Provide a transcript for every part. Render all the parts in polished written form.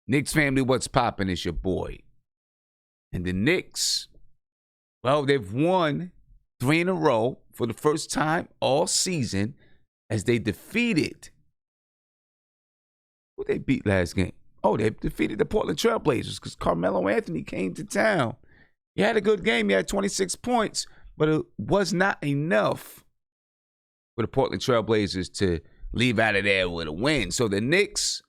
Knicks family, what's poppin'? It's your boy. And the Knicks, well, they've won 3 in a row for the first time all season as they defeated. Who they beat last game? Oh, they defeated the Portland Trail Blazers because Carmelo Anthony came to town. He had a good game. He had 26 points, but it was not enough for the Portland Trail Blazers to leave out of there with a win. So the Knicks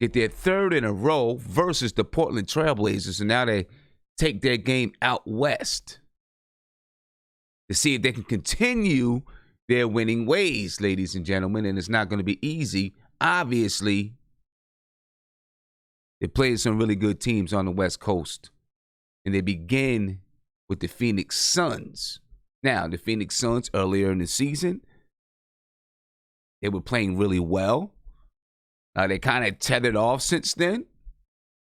get their 3rd in a row versus the Portland Trail Blazers, and now they take their game out west to see if they can continue their winning ways, ladies and gentlemen, and it's not going to be easy. Obviously, they played some really good teams on the West Coast, and they begin with the Phoenix Suns. Now, the Phoenix Suns, earlier in the season, they were playing really well. They kind of tethered off since then,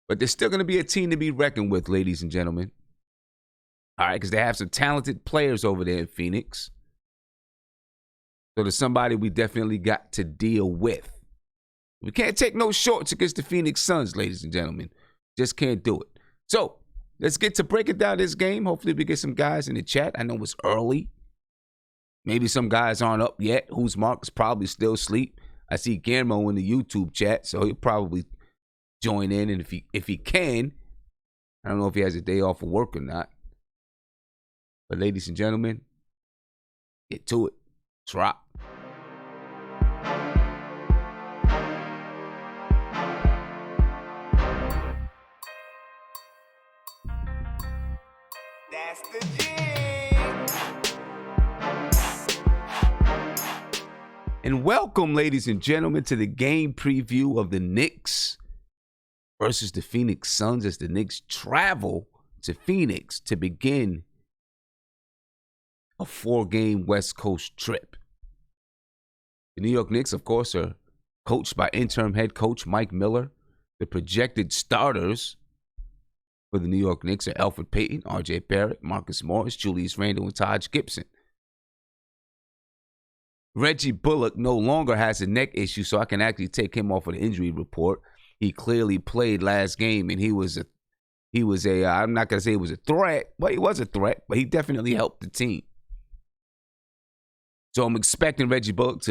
but they're still going to be a team to be reckoned with, ladies and gentlemen. All right, because they have some talented players over there in Phoenix. So there's somebody we definitely got to deal with. We can't take no shorts against the Phoenix Suns, ladies and gentlemen. Just can't do it. So let's get to breaking down this game. Hopefully we get some guys in the chat. I know it's early. Maybe some guys aren't up yet. Who's Mark is probably still asleep. I see Guillermo in the YouTube chat, so he'll probably join in. And if he can, I don't know if he has a day off of work or not. But ladies and gentlemen, get to it. Drop. That's the G. And welcome, ladies and gentlemen, to the game preview of the Knicks versus the Phoenix Suns as the Knicks travel to Phoenix to begin a 4-game West Coast trip. The New York Knicks, of course, are coached by interim head coach Mike Miller. The projected starters for the New York Knicks are Elfrid Payton, R.J. Barrett, Marcus Morris, Julius Randle, and Taj Gibson. Reggie Bullock no longer has a neck issue, so I can actually take him off of the injury report. He clearly played last game, and he was a I'm not going to say he was a threat, but he was a threat, but he definitely helped the team. So I'm expecting Reggie Bullock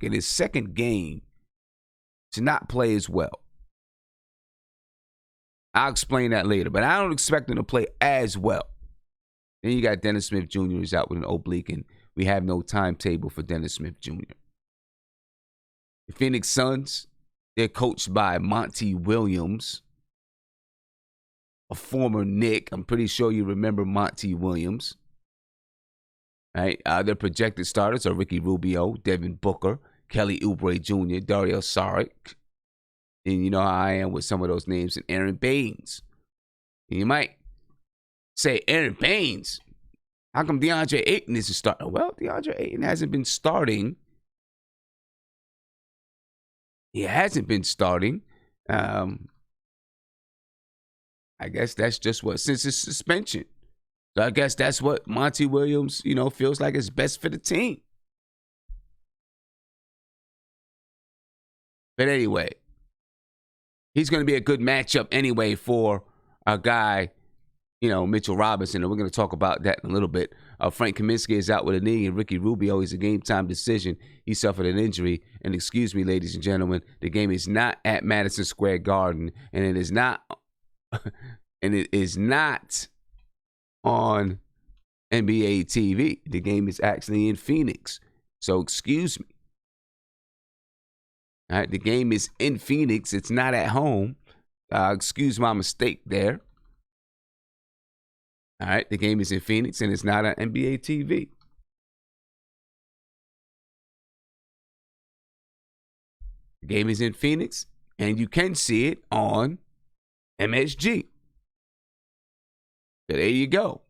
in his second game to not play as well. I'll explain that later, but I don't expect him to play as well. Then you got Dennis Smith Jr. is out with an oblique, and we have no timetable for Dennis Smith Jr. The Phoenix Suns, they're coached by Monty Williams, a former Knick. I'm pretty sure you remember Monty Williams. Right? Their projected starters are Ricky Rubio, Devin Booker, Kelly Oubre Jr., Dario Saric. And you know how I am with some of those names, and Aaron Baines. And you might say, Aaron Baines, how come DeAndre Ayton isn't starting? Well, DeAndre Ayton hasn't been starting. He hasn't been starting. I guess that's just since his suspension. So I guess that's what Monty Williams, feels like is best for the team. But anyway, he's going to be a good matchup anyway for a guy, Mitchell Robinson, and we're going to talk about that in a little bit. Frank Kaminsky is out with a knee, and Ricky Rubio is a game-time decision. He suffered an injury, and excuse me, ladies and gentlemen, the game is not at Madison Square Garden, and it is not on NBA TV. The game is actually in Phoenix, so excuse me. All right, the game is in Phoenix. It's not at home. Excuse my mistake there. All right, the game is in Phoenix, and it's not on NBA TV. The game is in Phoenix, and you can see it on MSG. So there you go.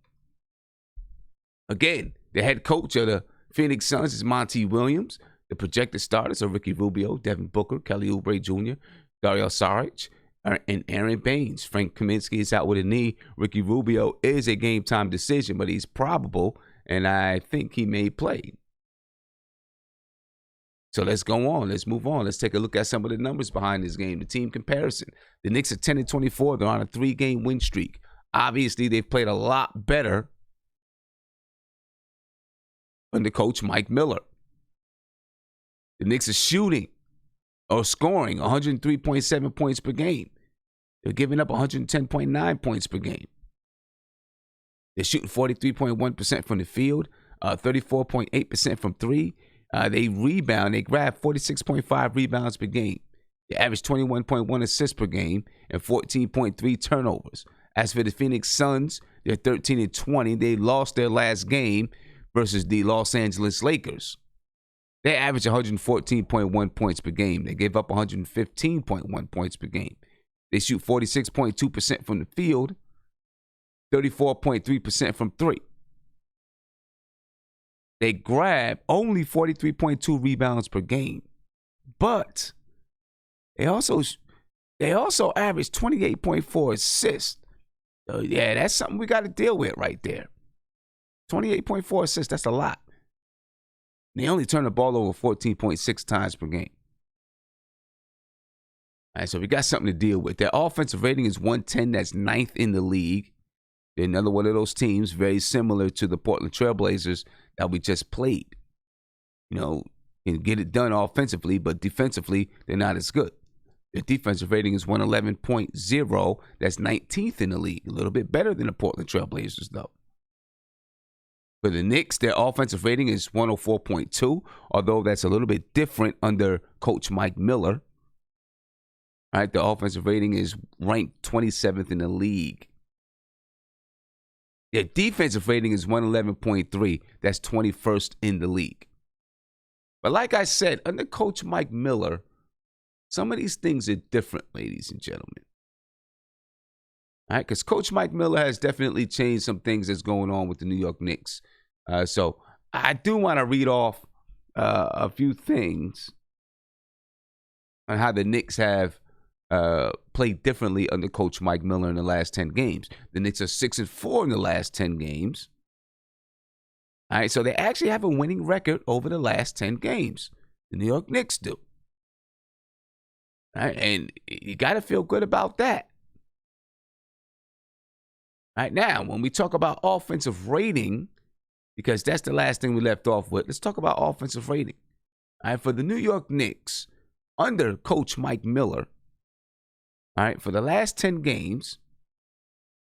Again, the head coach of the Phoenix Suns is Monty Williams. The projected starters are Ricky Rubio, Devin Booker, Kelly Oubre Jr., Dario Saric, and Aaron Baines. Frank Kaminsky is out with a knee. Ricky Rubio is a game-time decision, but he's probable, and I think he may play. So let's go on. Let's move on. Let's take a look at some of the numbers behind this game. The team comparison. The Knicks are 10-24. They're on a 3-game win streak. Obviously, they've played a lot better under coach Mike Miller. The Knicks are shooting or scoring 103.7 points per game. They're giving up 110.9 points per game. They're shooting 43.1% from the field, 34.8% from three. They rebound. They grab 46.5 rebounds per game. They average 21.1 assists per game and 14.3 turnovers. As for the Phoenix Suns, they're 13-20. They lost their last game versus the Los Angeles Lakers. They average 114.1 points per game. They gave up 115.1 points per game. They shoot 46.2% from the field, 34.3% from three. They grab only 43.2 rebounds per game, but they also average 28.4 assists. So yeah, that's something we got to deal with right there. 28.4 assists, that's a lot. They only turn the ball over 14.6 times per game. All right, so we got something to deal with. Their offensive rating is 110. That's 9th in the league. They're another one of those teams very similar to the Portland Trailblazers that we just played. You know, can get it done offensively, but defensively, they're not as good. Their defensive rating is 111.0. That's 19th in the league. A little bit better than the Portland Trailblazers, though. For the Knicks, their offensive rating is 104.2, although that's a little bit different under Coach Mike Miller. All right, the offensive rating is ranked 27th in the league. Their defensive rating is 111.3. That's 21st in the league. But like I said, under Coach Mike Miller, some of these things are different, ladies and gentlemen. All right, because Coach Mike Miller has definitely changed some things that's going on with the New York Knicks. So I do want to read off a few things on how the Knicks have played differently under Coach Mike Miller in the last 10 games. The Knicks are 6-4 in the last 10 games. All right, so they actually have a winning record over the last 10 games. The New York Knicks do. All right, and you got to feel good about that. All right, now, when we talk about offensive rating, because that's the last thing we left off with, let's talk about offensive rating. All right, for the New York Knicks, under Coach Mike Miller, all right, for the last 10 games,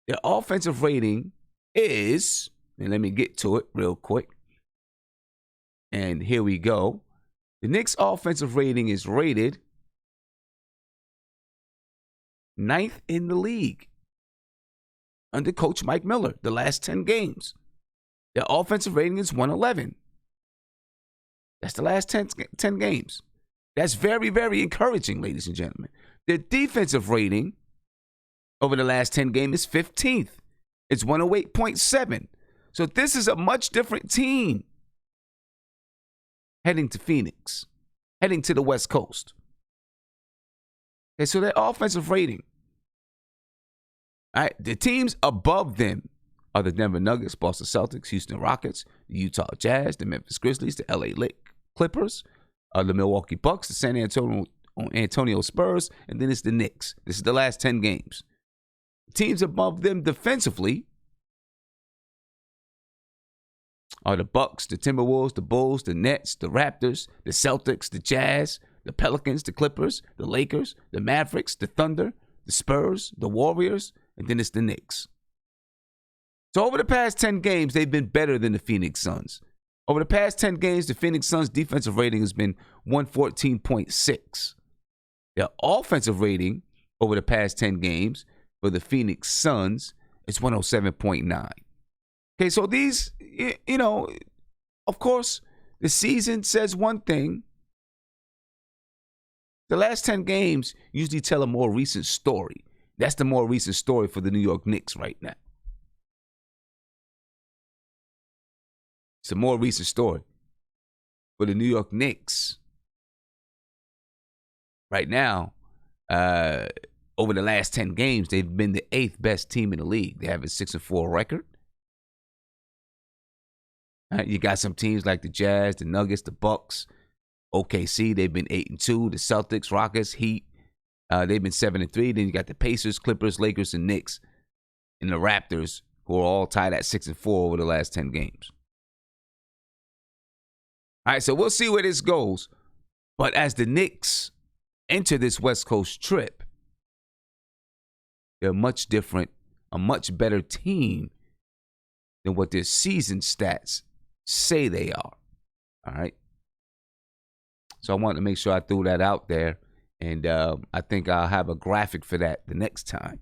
their offensive rating is, and let me get to it real quick. And here we go. The Knicks' offensive rating is rated 9th in the league under Coach Mike Miller, the last 10 games. Their offensive rating is 111. That's the last 10 games. That's very, very encouraging, ladies and gentlemen. Their defensive rating over the last 10 games is 15th. It's 108.7. So this is a much different team heading to Phoenix, heading to the West Coast. Okay, so their offensive rating. All right, the teams above them are the Denver Nuggets, Boston Celtics, Houston Rockets, the Utah Jazz, the Memphis Grizzlies, the LA Clippers, the Milwaukee Bucks, the San Antonio Spurs, and then it's the Knicks. This is the last 10 games. Teams above them defensively are the Bucks, the Timberwolves, the Bulls, the Nets, the Raptors, the Celtics, the Jazz, the Pelicans, the Clippers, the Lakers, the Mavericks, the Thunder, the Spurs, the Warriors, and then it's the Knicks. So over the past 10 games, they've been better than the Phoenix Suns. Over the past 10 games, the Phoenix Suns' defensive rating has been 114.6. Their offensive rating over the past 10 games for the Phoenix Suns is 107.9. Okay, so these, you know, of course, the season says one thing. The last 10 games usually tell a more recent story. That's the more recent story for the New York Knicks right now. It's a more recent story for the New York Knicks. Right now, over the last 10 games, they've been the 8th best team in the league. They have a 6-4 record. You got some teams like the Jazz, the Nuggets, the Bucks, OKC, they've been 8-2. The Celtics, Rockets, Heat, they've been 7-3. Then you got the Pacers, Clippers, Lakers, and Knicks, and the Raptors, who are all tied at 6-4 over the last 10 games. All right, so we'll see where this goes. But as the Knicks enter this West Coast trip, they're much different, a much better team than what their season stats say they are. All right. So I wanted to make sure I threw that out there. And I think I'll have a graphic for that the next time,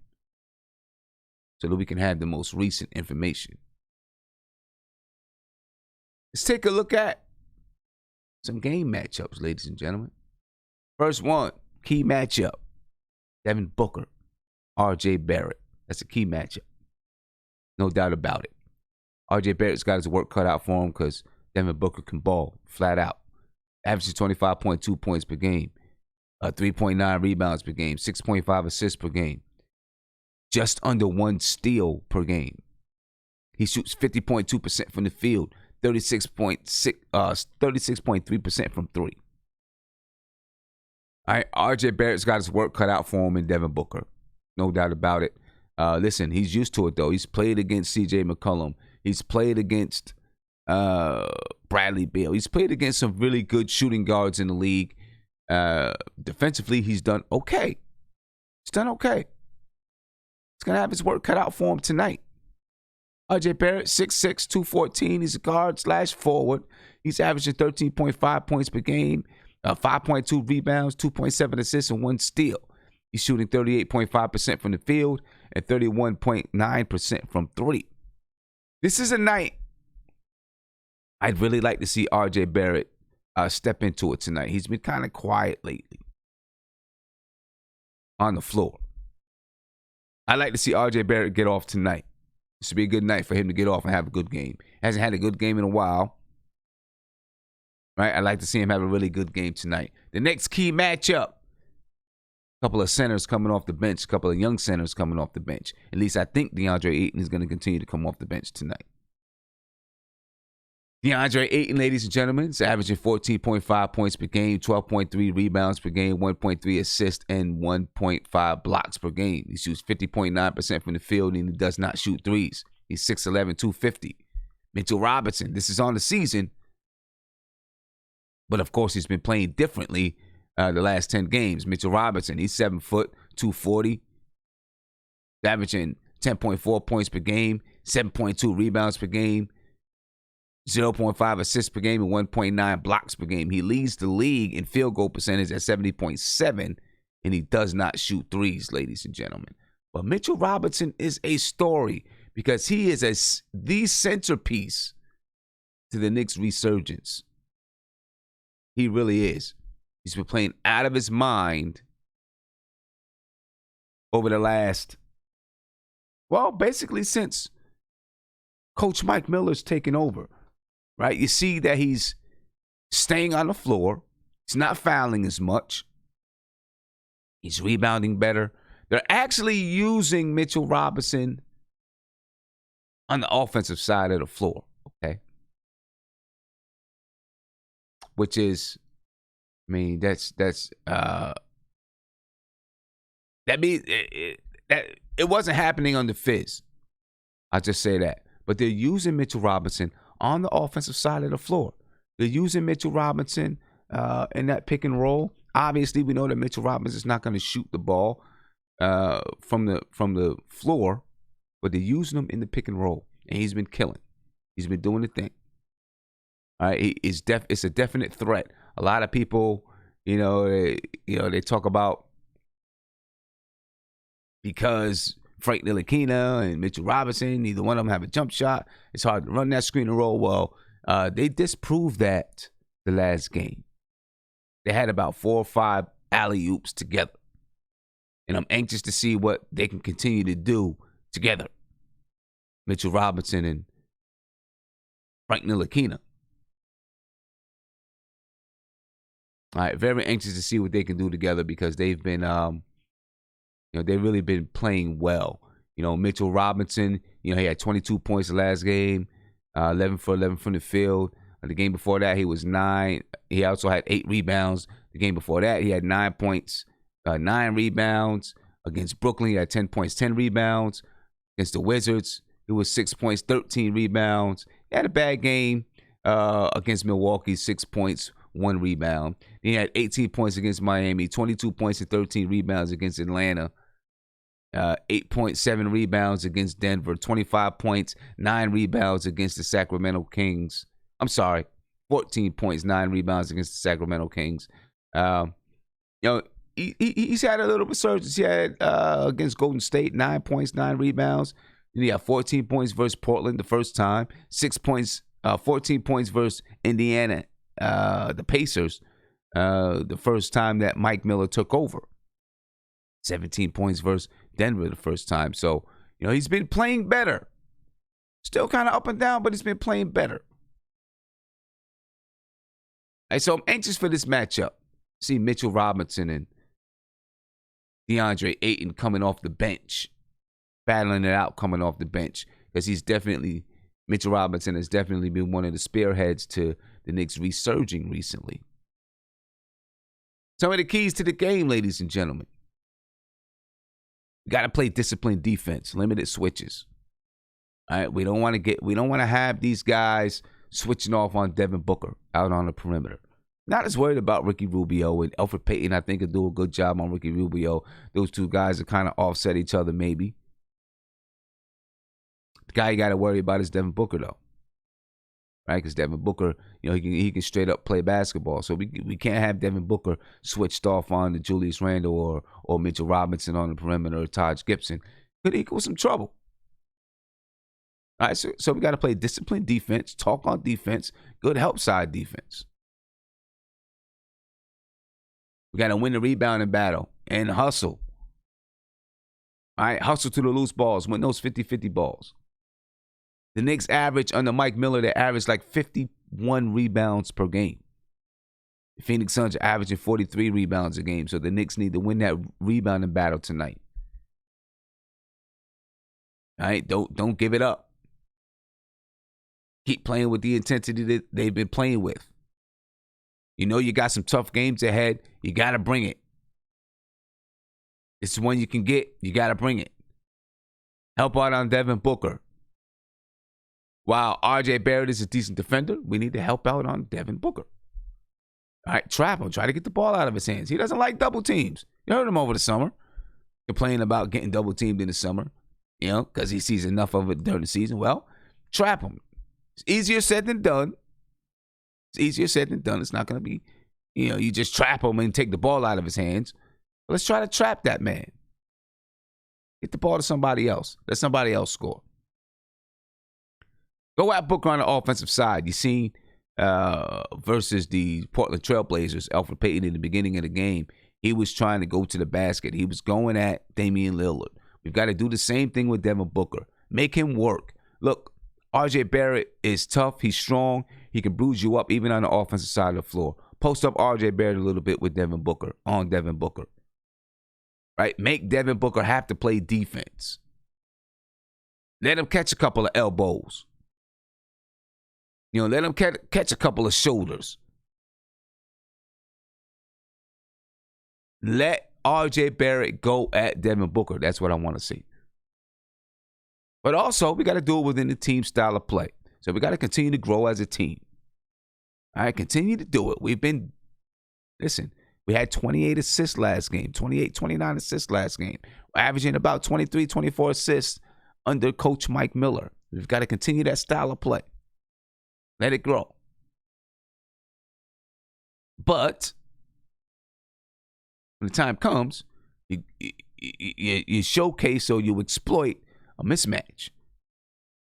so that we can have the most recent information. Let's take a look at some game matchups, ladies and gentlemen. First one, key matchup. Devin Booker, RJ Barrett. That's a key matchup. No doubt about it. RJ Barrett's got his work cut out for him because Devin Booker can ball flat out. Averages 25.2 points per game, 3.9 rebounds per game, 6.5 assists per game, just under 1 steal per game. He shoots 50.2% from the field, 36.3% from three. All right, RJ Barrett's got his work cut out for him in Devin Booker. No doubt about it. Listen, he's used to it, though. He's played against C.J. McCollum. He's played against Bradley Beal. He's played against some really good shooting guards in the league. Defensively, he's done okay. He's done okay. He's going to have his work cut out for him tonight. RJ Barrett, 6'6", 214. He's a guard/forward. He's averaging 13.5 points per game, 5.2 rebounds, 2.7 assists, and 1 steal. He's shooting 38.5% from the field and 31.9% from three. This is a night I'd really like to see RJ Barrett step into it tonight. He's been kind of quiet lately on the floor. I'd like to see RJ Barrett get off tonight. This would be a good night for him to get off and have a good game. Hasn't had a good game in a while. Right? I'd like to see him have a really good game tonight. The next key matchup. A couple of centers coming off the bench. A couple of young centers coming off the bench. At least I think DeAndre Ayton is going to continue to come off the bench tonight. DeAndre Ayton, ladies and gentlemen, is averaging 14.5 points per game, 12.3 rebounds per game, 1.3 assists, and 1.5 blocks per game. He shoots 50.9% from the field, and he does not shoot threes. He's 6'11", 250. Mitchell Robinson, this is on the season, but of course he's been playing differently the last 10 games. Mitchell Robinson, he's 7 foot, 240, averaging 10.4 points per game, 7.2 rebounds per game, 0.5 assists per game, and 1.9 blocks per game. He leads the league in field goal percentage at 70.7, and he does not shoot threes, ladies and gentlemen. But Mitchell Robinson is a story because he is the centerpiece to the Knicks' resurgence. He really is. He's been playing out of his mind over the last, well, basically since Coach Mike Miller's taken over. Right? You see that he's staying on the floor. He's not fouling as much. He's rebounding better. They're actually using Mitchell Robinson on the offensive side of the floor, okay? Which is, I mean, that means it wasn't happening under Fizz. I'll just say that. But they're using Mitchell Robinson on the offensive side of the floor. They're using Mitchell Robinson in that pick and roll. Obviously, we know that Mitchell Robinson is not going to shoot the ball from the floor, but they're using him in the pick and roll, and he's been killing. He's been doing the thing. All right, it's a definite threat. A lot of people, they talk about because Frank Ntilikina and Mitchell Robinson, neither one of them have a jump shot. It's hard to run that screen and roll. Well, they disproved that the last game. They had about 4 or 5 alley-oops together. And I'm anxious to see what they can continue to do together. Mitchell Robinson and Frank Ntilikina. All right, very anxious to see what they can do together because they've been they've really been playing well. Mitchell Robinson, he had 22 points the last game, 11 for 11 from the field, The game before that, he was 9. He also had 8 rebounds. The game before that, he had 9 points, 9 rebounds. Against Brooklyn, he had 10 points, 10 rebounds. Against the Wizards, it was 6 points, 13 rebounds. He had a bad game against Milwaukee, 6 points, 1 rebound. He had 18 points against Miami, 22 points and 13 rebounds against Atlanta. 8.7 rebounds against Denver, 25 points, 9 rebounds against the Sacramento Kings. I'm sorry, 14 points, 9 rebounds against the Sacramento Kings. He's had a little resurgence. He had against Golden State, 9 points, 9 rebounds. Then he had 14 points versus Portland the first time, 14 points versus Indiana, the Pacers, the first time that Mike Miller took over. 17 points versus Denver the first time. So, he's been playing better. Still kind of up and down, but he's been playing better. So I'm anxious for this matchup. See Mitchell Robinson and DeAndre Ayton coming off the bench, battling it out coming off the bench, because Mitchell Robinson has definitely been one of the spearheads to the Knicks resurging recently. Some of the keys to the game, ladies and gentlemen. We got to play disciplined defense, limited switches. All right, we don't want to have these guys switching off on Devin Booker out on the perimeter. Not as worried about Ricky Rubio and Elfrid Payton. I think will do a good job on Ricky Rubio. Those two guys are kind of offset each other, maybe. The guy you got to worry about is Devin Booker, though, right? Because Devin Booker, he can straight up play basketball. So we can't have Devin Booker switched off on the Julius Randle or Mitchell Robinson on the perimeter or Taj Gibson. Could equal some trouble. All right, so we got to play disciplined defense, talk on defense, good help side defense. We got to win the rebounding battle and hustle. All right, hustle to the loose balls, win those 50-50 balls. The Knicks average under Mike Miller, they average like 51 rebounds per game. The Phoenix Suns are averaging 43 rebounds a game, so the Knicks need to win that rebounding battle tonight. All right, don't give it up. Keep playing with the intensity that they've been playing with. You got some tough games ahead. You got to bring it. It's one you can get. You got to bring it. Help out on Devin Booker. While RJ Barrett is a decent defender, we need to help out on Devin Booker. All right, trap him. Try to get the ball out of his hands. He doesn't like double teams. You heard him over the summer, complaining about getting double teamed in the summer, because he sees enough of it during the season. Well, trap him. It's easier said than done. It's not going to be, you just trap him and take the ball out of his hands. But let's try to trap that man. Get the ball to somebody else. Let somebody else score. Go at Booker on the offensive side. You seen versus the Portland Trailblazers, Elfrid Payton in the beginning of the game, he was trying to go to the basket. He was going at Damian Lillard. We've got to do the same thing with Devin Booker. Make him work. Look, RJ Barrett is tough. He's strong. He can bruise you up even on the offensive side of the floor. Post up RJ Barrett a little bit with Devin Booker, on Devin Booker. Right? Make Devin Booker have to play defense. Let him catch a couple of elbows. Let him catch a couple of shoulders. Let RJ Barrett go at Devin Booker. That's what I want to see. But also, we got to do it within the team style of play. So we got to continue to grow as a team. All right, continue to do it. We had 28 assists last game, 28, 29 assists last game. We're averaging about 23, 24 assists under Coach Mike Miller. We've got to continue that style of play. Let it grow. But when the time comes, you showcase or you exploit a mismatch.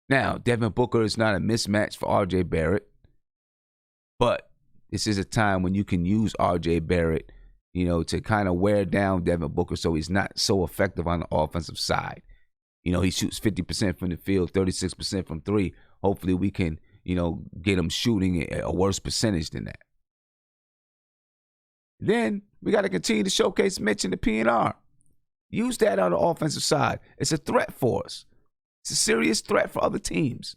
Now, Devin Booker is not a mismatch for RJ Barrett, but this is a time when you can use RJ Barrett, to kind of wear down Devin Booker so he's not so effective on the offensive side. He shoots 50% from the field, 36% from three. Hopefully we can, get him shooting a worse percentage than that. Then we got to continue to showcase Mitch in the P&R. Use that on the offensive side. It's a threat for us. It's a serious threat for other teams.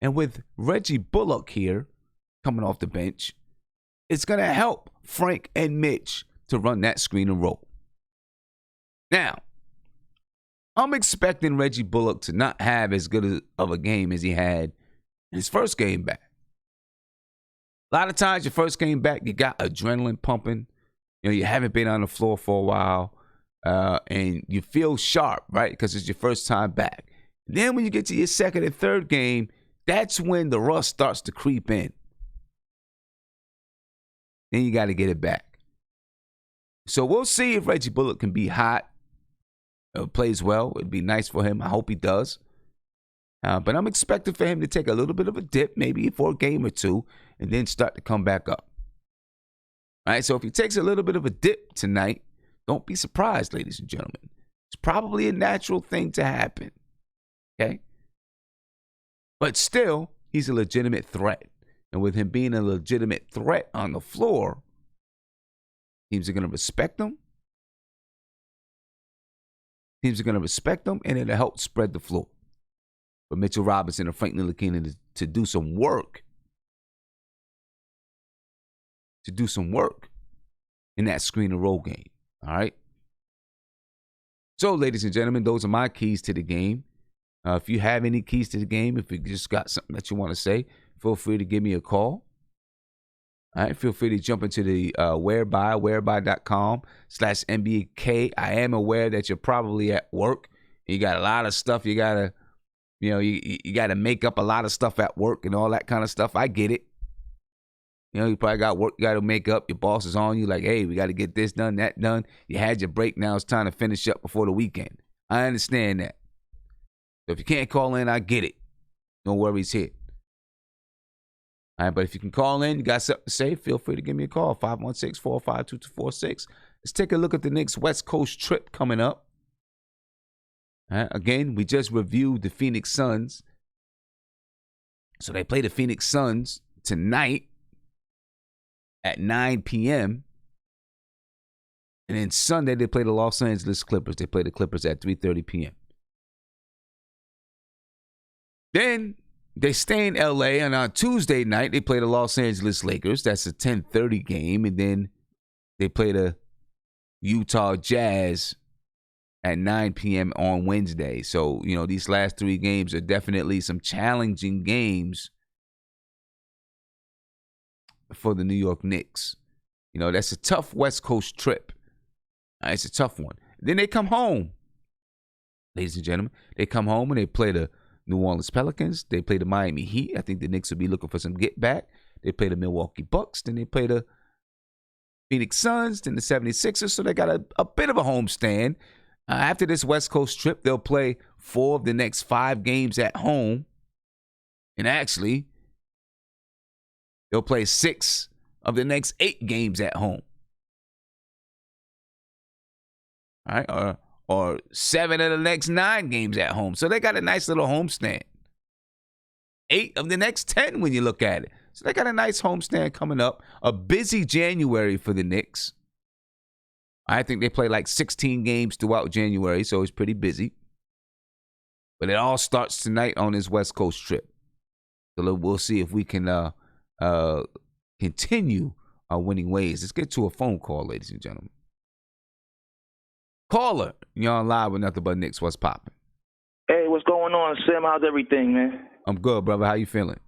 And with Reggie Bullock here, coming off the bench, it's going to help Frank and Mitch to run that screen and roll. Now, I'm expecting Reggie Bullock to not have as good of a game as he had in his first game back. A lot of times, your first game back, you got adrenaline pumping. You haven't been on the floor for a while, and you feel sharp, right? Because it's your first time back. Then when you get to your second and third game, that's when the rust starts to creep in. Then you got to get it back. So we'll see if Reggie Bullock can be hot, plays well. It'd be nice for him. I hope he does. But I'm expecting for him to take a little bit of a dip, maybe for a game or two, and then start to come back up. All right, so if he takes a little bit of a dip tonight, don't be surprised, ladies and gentlemen. It's probably a natural thing to happen. Okay? But still, he's a legitimate threat. And with him being a legitimate threat on the floor, teams are going to respect him. Teams are going to respect him, and it'll help spread the floor for Mitchell Robinson and Frank Ntilikina to do some work. To do some work in that screen and roll game. All right? So, ladies and gentlemen, those are my keys to the game. If you have any keys to the game, if you just got something that you want to say, feel free to give me a call. All right, feel free to jump into the whereby.com/NBK. I am aware that you're probably at work. You got a lot of stuff you got to, you got to make up a lot of stuff at work and all that kind of stuff. I get it. You probably got work you got to make up. Your boss is on you like, hey, we got to get this done, that done. You had your break. Now it's time to finish up before the weekend. I understand that. So if you can't call in, I get it. No worries here. All right, but if you can call in, you got something to say, feel free to give me a call, 516-405-2246. Let's take a look at the Knicks West Coast trip coming up. All right, again, we just reviewed the Phoenix Suns. So they play the Phoenix Suns tonight at 9 p.m. And then Sunday, they play the Los Angeles Clippers. They play the Clippers at 3:30 p.m. Then they stay in L.A., and on Tuesday night, they play the Los Angeles Lakers. That's a 10:30 game. And then they play the Utah Jazz at 9 p.m. on Wednesday. So, these last three games are definitely some challenging games for the New York Knicks. That's a tough West Coast trip. It's a tough one. Then they come home, ladies and gentlemen. They come home and they play the New Orleans Pelicans. They play the Miami Heat. I think the Knicks will be looking for some get back. They play the Milwaukee Bucks. Then they play the Phoenix Suns. Then the 76ers. So they got a bit of a homestand. After this West Coast trip, they'll play 4 of the next 5 games at home. And actually, they'll play 6 of the next 8 games at home. All right, or 7 of the next 9 games at home. So they got a nice little homestand. 8 of the next 10 when you look at it. So they got a nice homestand coming up. A busy January for the Knicks. I think they play like 16 games throughout January, so it's pretty busy. But it all starts tonight on this West Coast trip. So we'll see if we can continue our winning ways. Let's get to a phone call, ladies and gentlemen. Caller, you're on live with Nothing But Knicks. What's popping? Hey, what's going on, Sam? How's everything, man? I'm good, brother. How you feeling?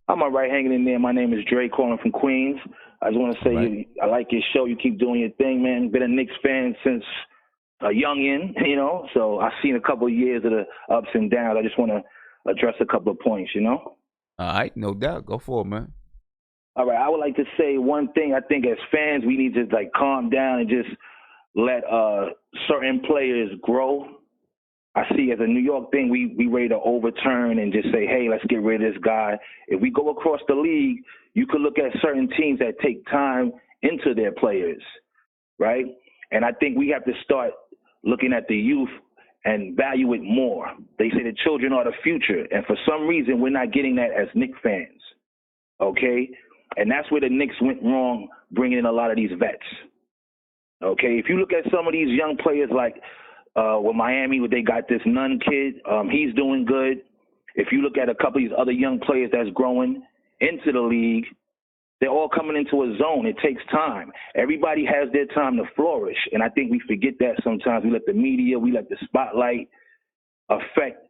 I'm all right, hanging in there. My name is Dre, calling from Queens. I just want to say I like your show. You keep doing your thing, man. Been a Knicks fan since a youngin', So I've seen a couple of years of the ups and downs. I just want to address a couple of points, All right, no doubt. Go for it, man. All right, I would like to say one thing. I think as fans, we need to calm down and just let certain players grow. I see as a New York thing, we ready to overturn and just say, hey, let's get rid of this guy. If we go across the league, you could look at certain teams that take time into their players, right? And I think we have to start looking at the youth and value it more. They say the children are the future, and for some reason, we're not getting that as Knicks fans, okay? And that's where the Knicks went wrong, bringing in a lot of these vets. Okay, if you look at some of these young players like with Miami, where they got this Nunn kid, he's doing good. If you look at a couple of these other young players that's growing into the league, they're all coming into a zone. It takes time. Everybody has their time to flourish, and I think we forget that sometimes. We let the media, we let the spotlight affect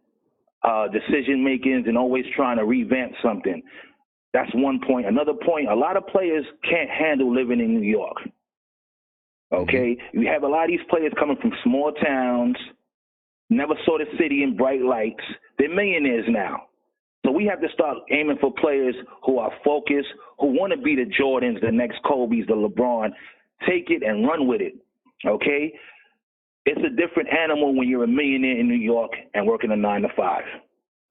decision makings and always trying to revamp something. That's one point. Another point, a lot of players can't handle living in New York. Okay? You have a lot of these players coming from small towns, never saw the city in bright lights. They're millionaires now. So we have to start aiming for players who are focused, who want to be the Jordans, the next Kobe's, the LeBron. Take it and run with it, okay? It's a different animal when you're a millionaire in New York and working a 9 to 5.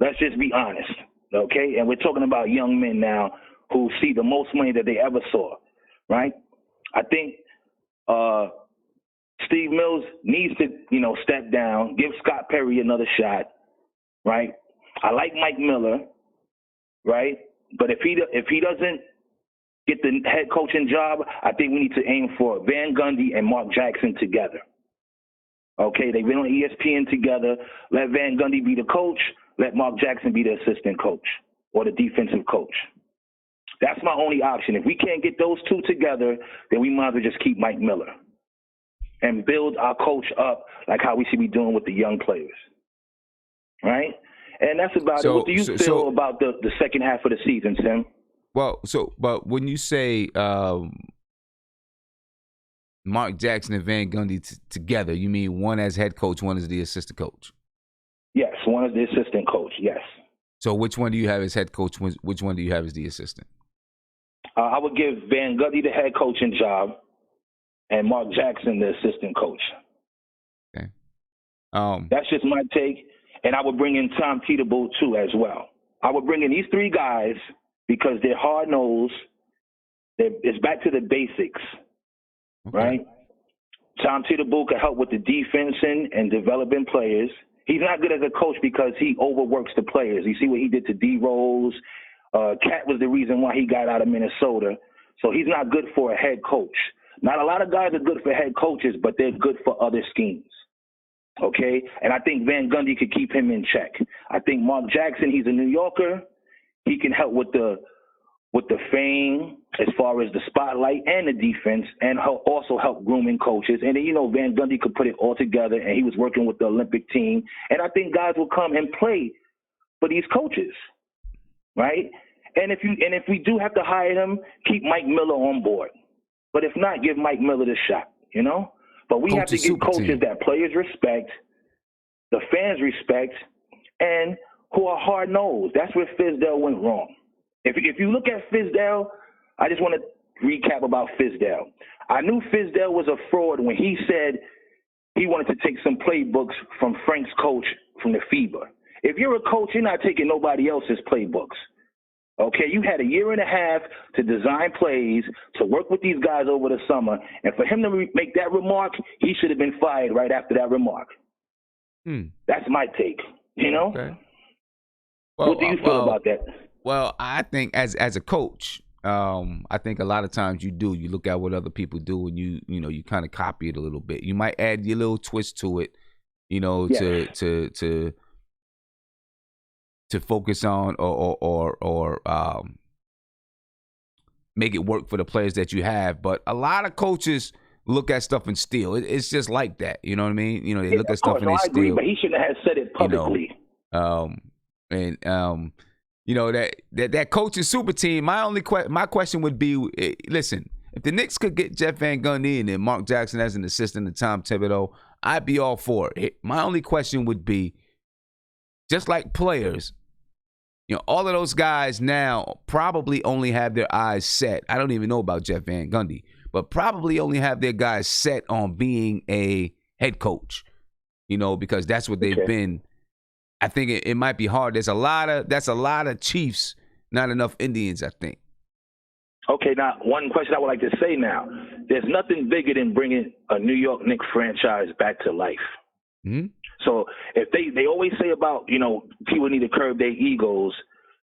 Let's just be honest, okay? And we're talking about young men now who see the most money that they ever saw, right? I think Steve Mills needs to, step down, give Scott Perry another shot, right? I like Mike Miller, right? But if he doesn't get the head coaching job, I think we need to aim for Van Gundy and Mark Jackson together. Okay, they've been on ESPN together. Let Van Gundy be the coach. Let Mark Jackson be the assistant coach or the defensive coach. That's my only option. If we can't get those two together, then we might as well just keep Mike Miller and build our coach up like how we should be doing with the young players, right? And that's about it. What do you feel about the second half of the season, Tim? Well, but when you say Mark Jackson and Van Gundy together, you mean one as head coach, one as the assistant coach? Yes, one as the assistant coach, yes. So which one do you have as head coach? Which one do you have as the assistant? I would give Van Gundy the head coaching job and Mark Jackson the assistant coach. Okay. That's just my take. And I would bring in Tom Thibodeau, too, as well. I would bring in these three guys because they're hard-nosed. It's back to the basics, right? Tom Thibodeau can help with the defense and developing players. He's not good as a coach because he overworks the players. You see what he did to D. Rose. Cat was the reason why he got out of Minnesota. So he's not good for a head coach. Not a lot of guys are good for head coaches, but they're good for other schemes. Okay, and I think Van Gundy could keep him in check. I think Mark Jackson, he's a New Yorker. He can help with the fame as far as the spotlight and the defense, and also help grooming coaches. And then Van Gundy could put it all together, and he was working with the Olympic team. And I think guys will come and play for these coaches, right? And if we do have to hire him, keep Mike Miller on board. But if not, give Mike Miller the shot. But we have to get coaches that players respect, the fans respect, and who are hard-nosed. That's where Fizdale went wrong. If you look at Fizdale, I just want to recap about Fizdale. I knew Fizdale was a fraud when he said he wanted to take some playbooks from Frank's coach from the FIBA. If you're a coach, you're not taking nobody else's playbooks. Okay, you had a year and a half to design plays, to work with these guys over the summer, and for him to make that remark, he should have been fired right after that remark. That's my take, Okay. Well, what do you feel about that? Well, I think as a coach, I think a lot of times you look at what other people do and you kind of copy it a little bit. You might add your little twist to it, to focus on or make it work for the players that you have. But a lot of coaches look at stuff and steal. It's just like that. You know what I mean? They look at stuff and they steal. I agree, but he shouldn't have said it publicly. That coaching super team. My question would be, listen, if the Knicks could get Jeff Van Gundy and then Mark Jackson as an assistant to Tom Thibodeau, I'd be all for it. My only question would be, just like players, all of those guys now probably only have their eyes set. I don't even know about Jeff Van Gundy, but probably only have their guys set on being a head coach, because that's what they've been. I think it might be hard. That's a lot of Chiefs, not enough Indians, I think. Okay, now one question I would like to say now. There's nothing bigger than bringing a New York Knicks franchise back to life. Mm-hmm. So if they always say about, people need to curb their egos.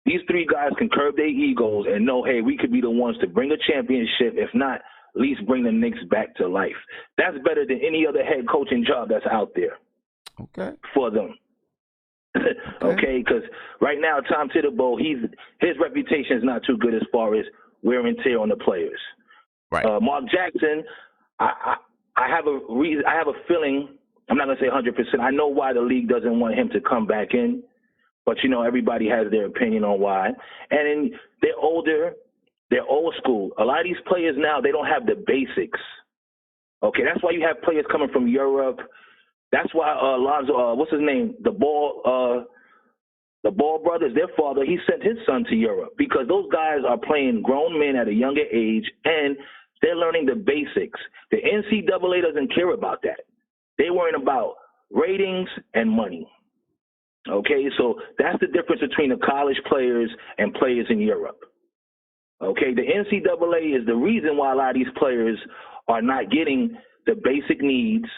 These three guys can curb their egos and know, hey, we could be the ones to bring a championship. If not, at least bring the Knicks back to life. That's better than any other head coaching job that's out there. Okay. For them. Okay, because right now Tom Thibodeau, his reputation is not too good as far as wear and tear on the players. Right. Mark Jackson, I have a reason. I have a feeling. I'm not gonna say 100%. I know why the league doesn't want him to come back in, but everybody has their opinion on why. And then they're older, they're old school. A lot of these players now, they don't have the basics. Okay, that's why you have players coming from Europe. That's why Lonzo, what's his name, the Ball brothers, their father, he sent his son to Europe because those guys are playing grown men at a younger age and they're learning the basics. The NCAA doesn't care about that. They're worrying about ratings and money. Okay, so that's the difference between the college players and players in Europe. Okay, the NCAA is the reason why a lot of these players are not getting the basic needs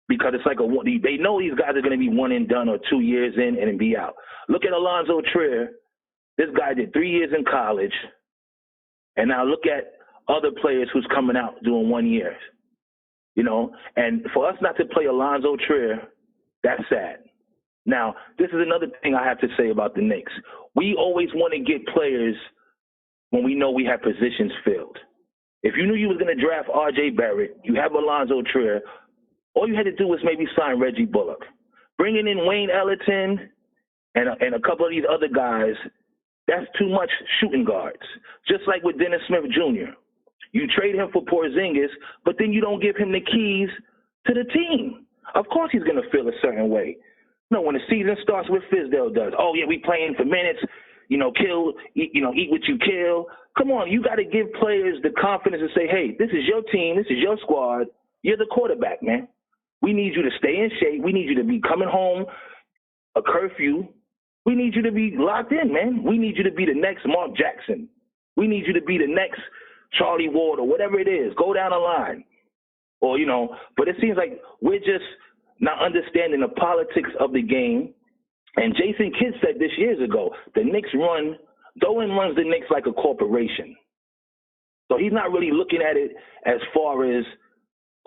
because it's like they know these guys are going to be one and done or 2 years in and then be out. Look at Alonzo Trier. This guy did 3 years in college, and now look at other players who's coming out doing 1 year. And for us not to play Alonzo Trier, that's sad. Now, this is another thing I have to say about the Knicks. We always want to get players when we know we have positions filled. If you knew you was going to draft R.J. Barrett, you have Alonzo Trier, all you had to do was maybe sign Reggie Bullock. Bringing in Wayne Ellington and a couple of these other guys, that's too much shooting guards. Just like with Dennis Smith Jr. You trade him for Porzingis, but then you don't give him the keys to the team. Of course he's going to feel a certain way. When the season starts, what Fizdale does. Oh, yeah, we playing for minutes, eat what you kill. Come on, you got to give players the confidence to say, hey, this is your team, this is your squad. You're the quarterback, man. We need you to stay in shape. We need you to be coming home a curfew. We need you to be locked in, man. We need you to be the next Mark Jackson. We need you to be the next Charlie Ward or whatever it is. Go down the line. Or, but it seems like we're just not understanding the politics of the game. And Jason Kidd said this years ago, the Knicks Dolan runs the Knicks like a corporation. So he's not really looking at it as far as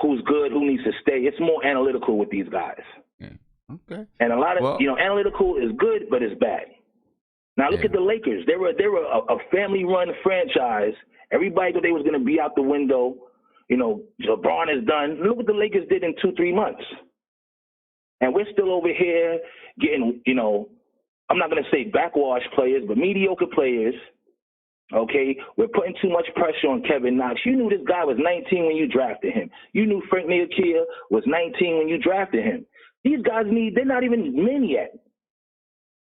who's good, who needs to stay. It's more analytical with these guys. Yeah. Okay. And a lot of, analytical is good, but it's bad. Now look at the Lakers. They were a family-run franchise. Everybody thought they was going to be out the window. LeBron is done. Look what the Lakers did in 2-3 months. And we're still over here getting, I'm not going to say backwash players, but mediocre players. Okay, we're putting too much pressure on Kevin Knox. You knew this guy was 19 when you drafted him. You knew Frank Ntilikina was 19 when you drafted him. These guys they're not even men yet.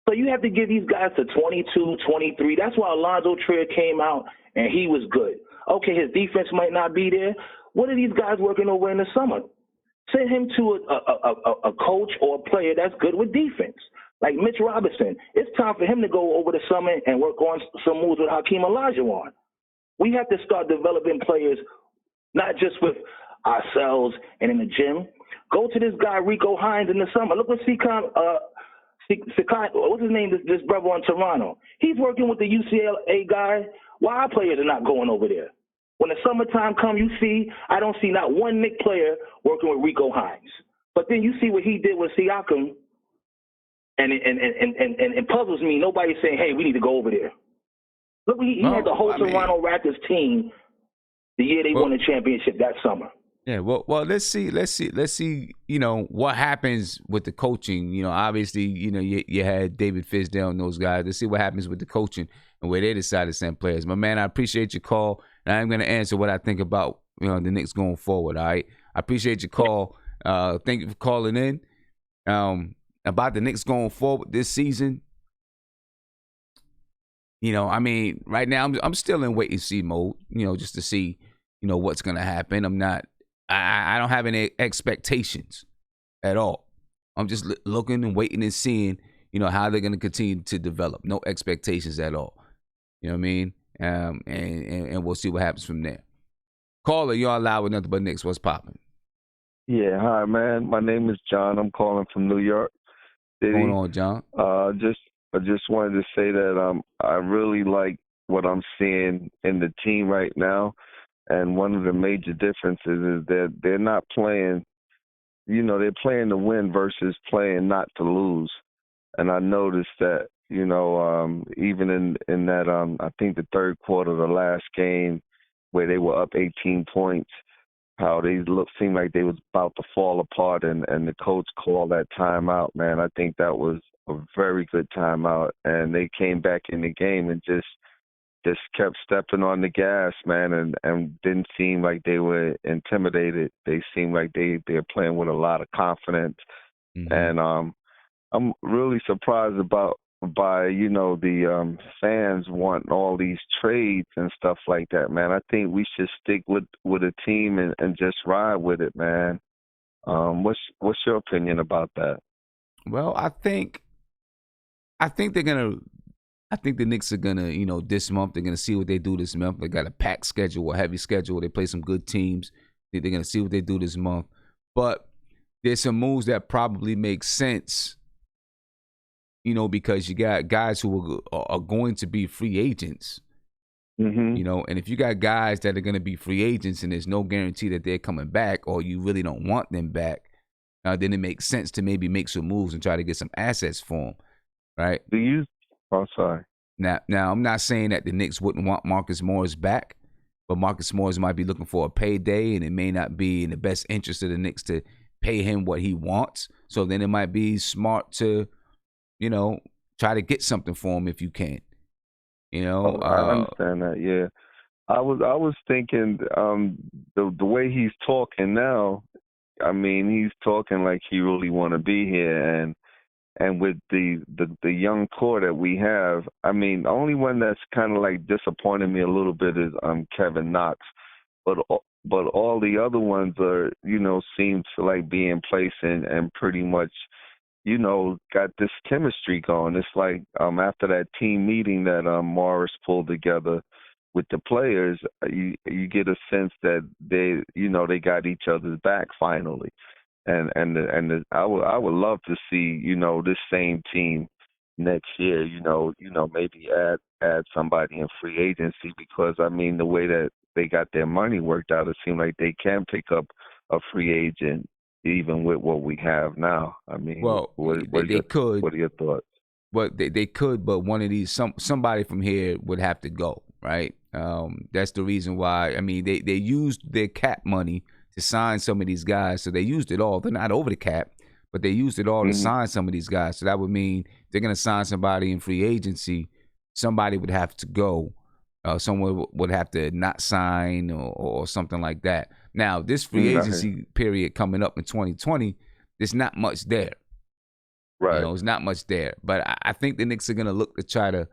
So you have to give these guys to 22, 23. That's why Alonzo Trier came out and he was good. Okay, his defense might not be there. What are these guys working over in the summer? Send him to a coach or a player that's good with defense. Like Mitch Robinson, it's time for him to go over the summer and work on some moves with Hakeem Olajuwon. We have to start developing players, not just with ourselves and in the gym. Go to this guy, Rico Hines, in the summer. Look what what's his name, this brother on Toronto. He's working with the UCLA guy. Why our players are not going over there? When the summertime comes, I don't see not one Knicks player working with Rico Hines. But then you see what he did with Siakam, and it puzzles me. Nobody's saying, hey, we need to go over there. Look, he had the whole Toronto Raptors team the year they won the championship that summer. Yeah, well, let's see, what happens with the coaching. Obviously, you had David Fizdale and those guys. Let's see what happens with the coaching and where they decide to send players. My man, I appreciate your call, and I'm going to answer what I think about the Knicks going forward. All right, I appreciate your call. Thank you for calling in. About the Knicks going forward this season. Right now I'm still in wait and see mode. Just to see what's going to happen. I don't have any expectations at all. I'm just looking and waiting and seeing, how they're going to continue to develop. No expectations at all. You know what I mean? And we'll see what happens from there. Caller, you're live with Nothing But Knicks. What's popping? Yeah, hi, man. My name is John. I'm calling from New York City. What's going on, John? I just wanted to say that I really like what I'm seeing in the team right now. And one of the major differences is that they're not playing, they're playing to win versus playing not to lose. and I noticed that, even in that, I think the third quarter of the last game where they were up 18 points, how seemed like they was about to fall apart, and the coach called that timeout. Man, I think that was a very good timeout, and they came back in the game and just kept stepping on the gas, man, and didn't seem like they were intimidated. They seemed like they're playing with a lot of confidence, Mm-hmm. and I'm really surprised by the fans wanting all these trades and stuff like that, man. I think we should stick with a team and just ride with it, man. What's your opinion about that? Well, I think they're gonna. I think the Knicks are gonna, this month they're gonna see what they do this month. They got a packed schedule, a heavy schedule. They play some good teams. They're gonna see what they do this month. But there's some moves that probably make sense, because you got guys who are going to be free agents. Mm-hmm. And if you got guys that are going to be free agents and there's no guarantee that they're coming back, or you really don't want them back, then it makes sense to maybe make some moves and try to get some assets for them, right? Oh, sorry. Now, I'm not saying that the Knicks wouldn't want Marcus Morris back, but Marcus Morris might be looking for a payday, and it may not be in the best interest of the Knicks to pay him what he wants. So then it might be smart to, try to get something for him if you can. I understand that. Yeah, I was thinking the way he's talking now. I mean, he's talking like he really want to be here, and with the young core that we have, I mean, the only one that's kind of like disappointing me a little bit is Kevin Knox, but all the other ones are, seem to like be in place and pretty much, got this chemistry going. It's like after that team meeting that Morris pulled together with the players, you get a sense that they got each other's back finally. I would love to see this same team next year. Maybe add somebody in free agency, because I mean the way that they got their money worked out, it seems like they can pick up a free agent even with what we have now. I mean, well, they could. What are your thoughts? But they could, but one of these somebody from here would have to go, right? That's the reason why. I mean, they used their cap money to sign some of these guys, so they used it all. They're not over the cap, but they used it all to sign some of these guys. So that would mean they're going to sign somebody in free agency. Somebody would have to go. Someone would have to not sign or something like that. Now, this free agency period coming up in 2020, there's not much there. Right. There's not much there. But I think the Knicks are going to look to try to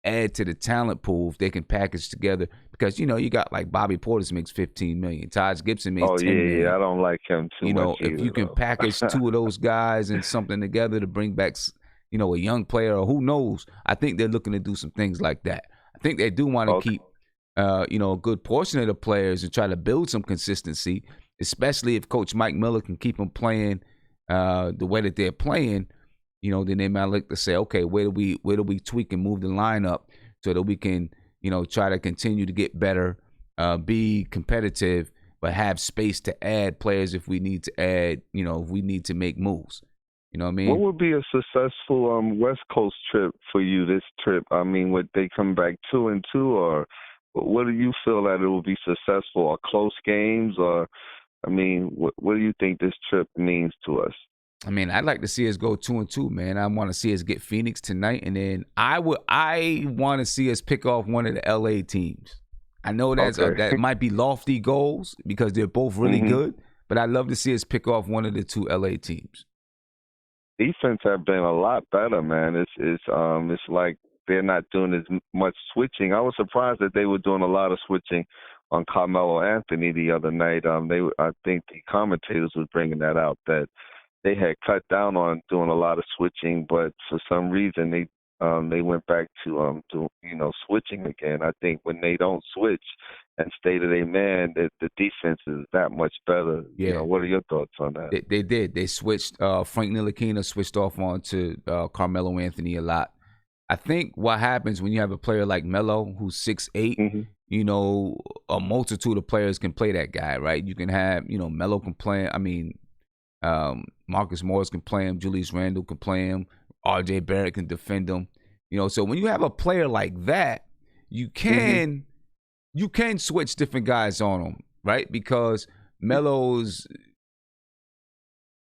add to the talent pool if they can package together. Because, you got like Bobby Portis makes $15 million. Taj Gibson makes $10 million. Yeah, I don't like him too much if you can package two of those guys and something together to bring back, a young player, or who knows, I think they're looking to do some things like that. I think they do want to keep, a good portion of the players and try to build some consistency, especially if Coach Mike Miller can keep them playing the way that they're playing. Then they might look to say, okay, where do we tweak and move the lineup so that we can, try to continue to get better, be competitive, but have space to add players if we need to add, if we need to make moves. You know what I mean? What would be a successful West Coast trip for you this trip? I mean, would they come back 2-2, or what do you feel that it will be successful, or close games, or, I mean, what do you think this trip means to us? I mean, I'd like to see us go 2-2, man. I want to see us get Phoenix tonight, and then I want to see us pick off one of the LA teams. I know that might be lofty goals because they're both really good, but I'd love to see us pick off one of the two LA teams. Defense have been a lot better, man. It's like they're not doing as much switching. I was surprised that they were doing a lot of switching on Carmelo Anthony the other night. I think the commentators was bringing that out, that they had cut down on doing a lot of switching, but for some reason they went back to switching again. I think when they don't switch and stay to their man, that the defense is that much better. Yeah. What are your thoughts on that? They did. They switched. Frank Ntilikina switched off onto Carmelo Anthony a lot. I think what happens when you have a player like Melo, who's 6'8", a multitude of players can play that guy, right? You can have, Melo can play. I mean, Marcus Morris can play him. Julius Randle can play him. R.J. Barrett can defend him. So when you have a player like that, you can switch different guys on him, right? Because Melo's,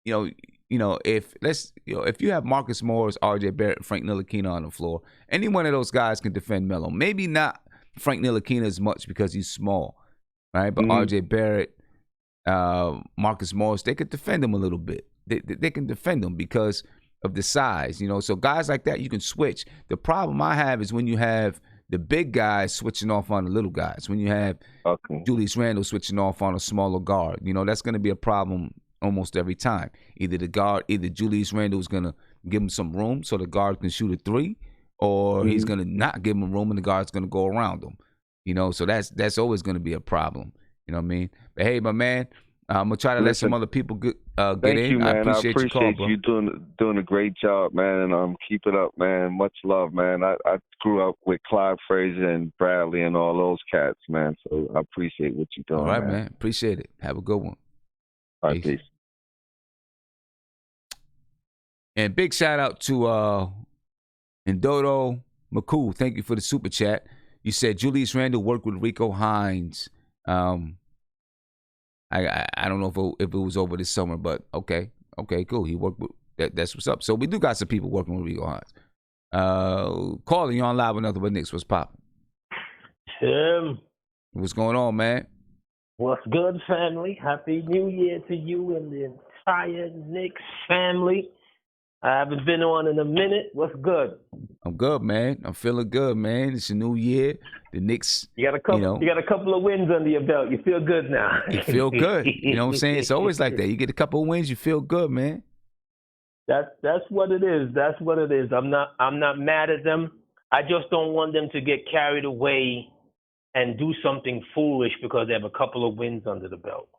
if you have Marcus Morris, R.J. Barrett, Frank Ntilikina on the floor, any one of those guys can defend Melo. Maybe not Frank Ntilikina as much because he's small, right? But R.J. Barrett, Marcus Morris, they could defend him a little bit. They can defend him because of the size, So guys like that, you can switch. The problem I have is when you have the big guys switching off on the little guys. When you have Julius Randle switching off on a smaller guard, that's going to be a problem almost every time. Either Julius Randle is going to give him some room so the guard can shoot a three, or he's going to not give him room and the guard's going to go around him. So that's always going to be a problem. You know what I mean? But hey, my man, I'm gonna try to let some other people get thank in. You, man. I appreciate your call, bro. You doing a great job, man. Keep it up, man. Much love, man. I grew up with Clyde Frazier and Bradley and all those cats, man. So I appreciate what you're doing. All right, man. Appreciate it. Have a good one. All right, peace. And big shout out to Ndodo McCool. Thank you for the super chat. You said Julius Randle worked with Rico Hines. I don't know if it was over this summer, but okay, cool. He worked with that's what's up. So we do got some people working with Rico Hines. Calling you on live with Nothing But Knicks. What's popping? Tim. What's going on, man? What's good, family? Happy New Year to you and the entire Knicks family. I haven't been on in a minute. What's good? I'm good, man. I'm feeling good, man. It's a new year. The Knicks, you got a couple of wins under your belt. You feel good now. You feel good. You know what I'm saying? It's always like that. You get a couple of wins, you feel good, man. That's what it is. That's what it is. I'm not mad at them. I just don't want them to get carried away and do something foolish because they have a couple of wins under the belt.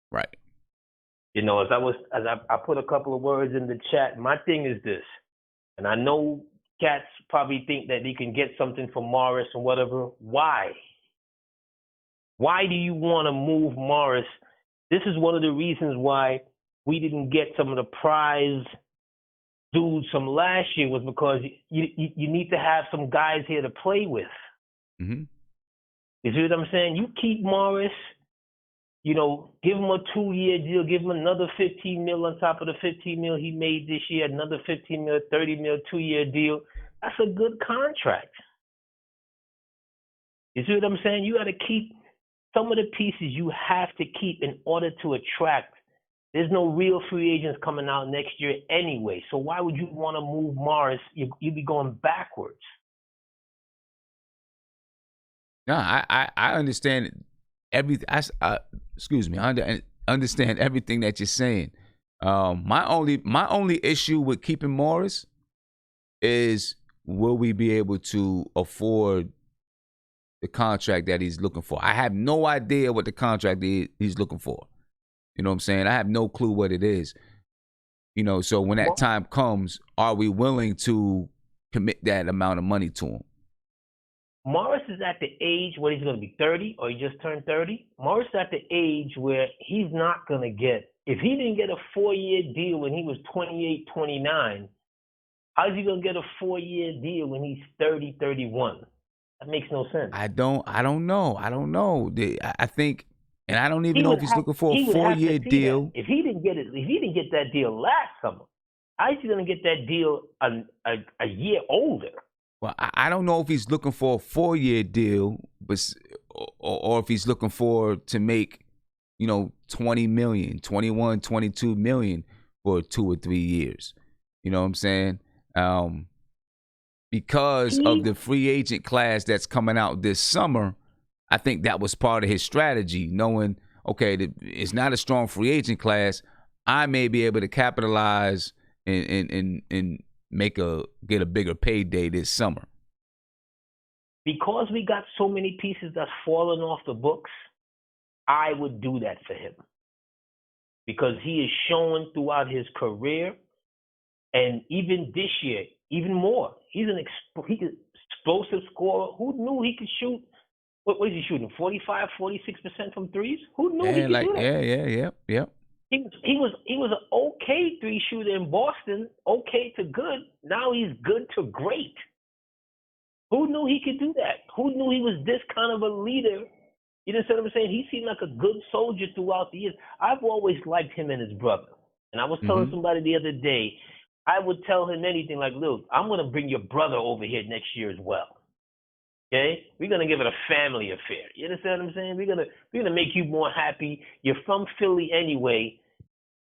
Right. As I put a couple of words in the chat, my thing is this, and I know cats probably think that they can get something from Morris and whatever. Why? Why do you want to move Morris? This is one of the reasons why we didn't get some of the prize dudes from last year was because you need to have some guys here to play with. Mm-hmm. You see what I'm saying? You keep Morris. Give him a 2-year deal, give him another $15 million on top of the $15 million he made this year, another $15 million, $30 million, 2-year deal. That's a good contract. You see what I'm saying? You got to keep some of the pieces you have to keep in order to attract. There's no real free agents coming out next year anyway. So why would you want to move Morris? You'd be going backwards. No, I understand everything. I understand everything that you're saying. My only issue with keeping Morris is, will we be able to afford the contract that he's looking for? I have no idea what the contract he's looking for. You know what I'm saying? I have no clue what it is. So when that time comes, are we willing to commit that amount of money to him? Morris is at the age where he's going to be 30, or he just turned 30. Morris is at the age where he's not going to get, if he didn't get a 4-year deal when he was 28, 29, how is he going to get a 4-year deal when he's 30, 31? That makes no sense. I don't know. I think, and I don't even know if he's looking for a 4-year deal. If he didn't get that deal last summer, how is he going to get that deal a year older? Well, I don't know if he's looking for a 4-year deal, but or if he's looking to make, 20 million, 21, 22 million for 2 or 3 years. You know what I'm saying? Because of the free agent class that's coming out this summer, I think that was part of his strategy, knowing, okay, it's not a strong free agent class. I may be able to capitalize and get a bigger payday this summer. Because we got so many pieces that's falling off the books, I would do that for him. Because he is showing throughout his career, and even this year, even more. He's an explosive scorer. Who knew he could shoot? What is he shooting? 45, 46% from threes? Who knew he could do that? Yeah. He was an okay 3-shooter in Boston, okay to good. Now he's good to great. Who knew he could do that? Who knew he was this kind of a leader? You know what I'm saying? He seemed like a good soldier throughout the years. I've always liked him and his brother. And I was telling somebody the other day, I would tell him anything like, look, I'm going to bring your brother over here next year as well. Okay? We're going to give it a family affair. You understand what I'm saying? We're gonna make you more happy. You're from Philly anyway.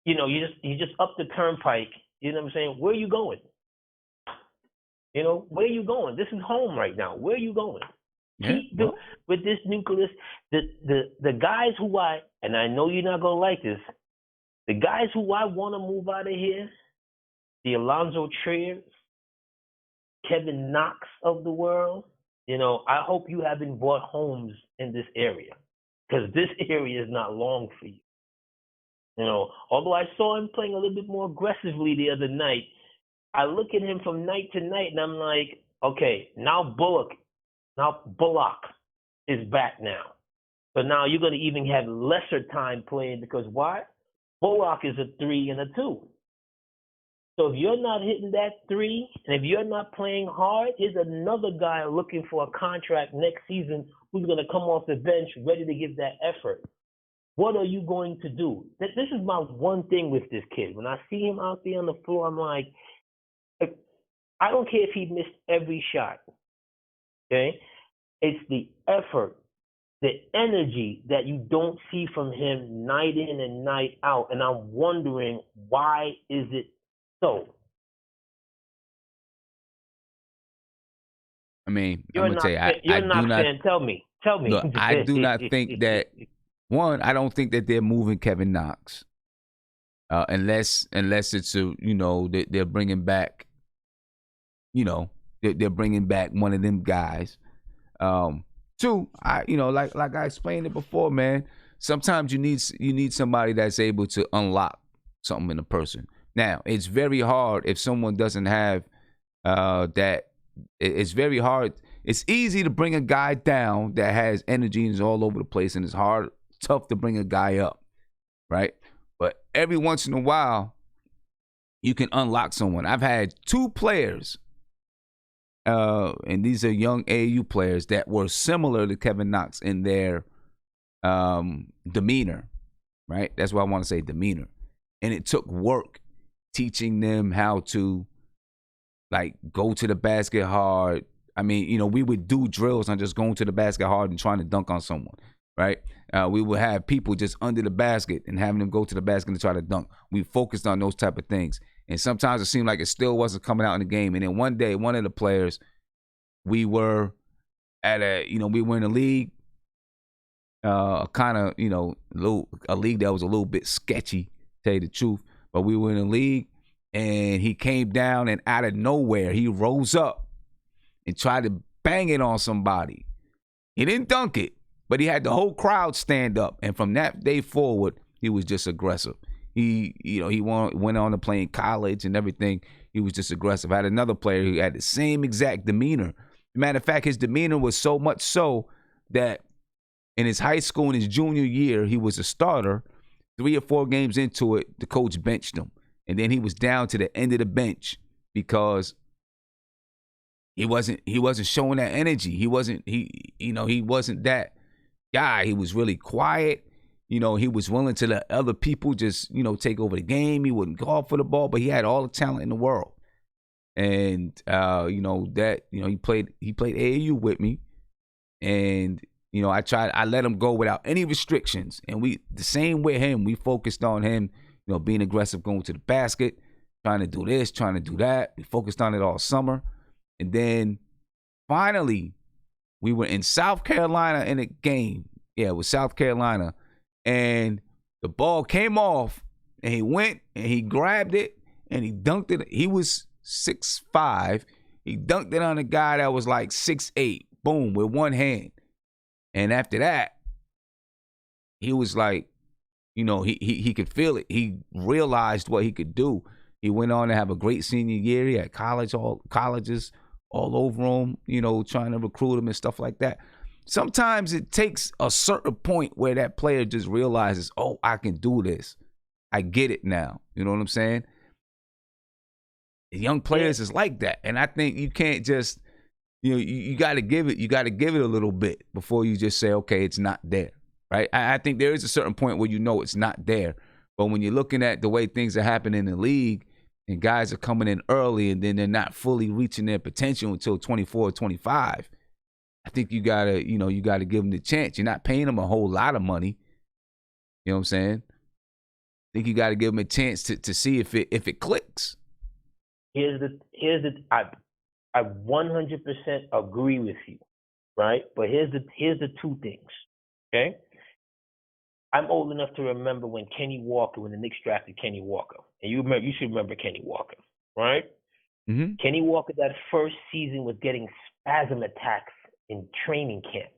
You know, you just up the turnpike. You know what I'm saying? Where are you going? You know, where are you going? This is home right now. Where are you going? Yeah, With this nucleus, the guys who and I know you're not gonna like this, the guys who I want to move out of here, the Alonzo Triers, Kevin Knox of the world, you know, I hope you haven't bought homes in this area, because this area is not long for you. You know, although I saw him playing a little bit more aggressively the other night, I look at him from night to night and I'm like, okay, now Bullock is back now. So now you're going to even have lesser time playing, because why? Bullock is a 3 and a 2. So if you're not hitting that 3, and if you're not playing hard, here's another guy looking for a contract next season who's going to come off the bench ready to give that effort. What are you going to do? This is my one thing with this kid. When I see him out there on the floor, I'm like, I don't care if he missed every shot. Okay? It's the effort, the energy that you don't see from him night in and night out. And I'm wondering, why is it so? I mean, I'm going to tell you, Tell me. Look, I do not think that, one, I don't think that they're moving Kevin Knox. Unless it's they're bringing back, they're bringing back one of them guys. Two, like I explained it before, man. Sometimes you need somebody that's able to unlock something in a person. Now, it's very hard if someone doesn't have that. It's very hard. It's easy to bring a guy down that has energy and is all over the place, and it's tough to bring a guy up, right? But every once in a while, you can unlock someone. I've had 2 players, and these are young AAU players that were similar to Kevin Knox in their demeanor, right? That's why I want to say demeanor. And it took work teaching them how to, like, go to the basket hard. I mean, we would do drills on just going to the basket hard and trying to dunk on someone, right? We would have people just under the basket and having them go to the basket and try to dunk. We focused on those type of things. And sometimes it seemed like it still wasn't coming out in the game. And then one day, one of the players, we were in a league, kind of, a league that was a little bit sketchy, to tell you the truth. But we were in a league, and he came down, and out of nowhere, he rose up and tried to bang it on somebody. He didn't dunk it, but he had the whole crowd stand up. And from that day forward, he was just aggressive. He went on to play in college and everything. He was just aggressive. I had another player who had the same exact demeanor. Matter of fact, his demeanor was so much so that in his high school, in his junior year, he was a starter. 3 or 4 games into it, the coach benched him. And then he was down to the end of the bench because he wasn't showing that energy. He wasn't that guy. He was really quiet. He was willing to let other people just, take over the game. He wouldn't call for the ball, but he had all the talent in the world. And he played AAU with me. And I let him go without any restrictions. And the same with him, we focused on him, being aggressive, going to the basket, trying to do this, trying to do that. We focused on it all summer. And then finally, we were in South Carolina in a game. Yeah, it was South Carolina. And the ball came off, and he went and he grabbed it and he dunked it. He was 6'5". He dunked it on a guy that was like 6'8". Boom, with one hand. And after that, he was like, he could feel it. He realized what he could do. He went on to have a great senior year. He had colleges all over him, trying to recruit him and stuff like that. Sometimes it takes a certain point where that player just realizes, oh, I can do this. I get it now. You know what I'm saying? Young players is like that, and I think you can't just, you got to give it a little bit before you just say, okay, it's not there, right? I think there is a certain point where it's not there, but when you're looking at the way things are happening in the league, and guys are coming in early, and then they're not fully reaching their potential until 24 or 25. I think you gotta give them the chance. You're not paying them a whole lot of money. You know what I'm saying? I think you got to give them a chance to see if it clicks. I 100% agree with you, right? But here's the two things, okay? I'm old enough to remember when the Knicks drafted Kenny Walker, and you should remember Kenny Walker, right? Mm-hmm. Kenny Walker, that first season, was getting spasm attacks in training camp.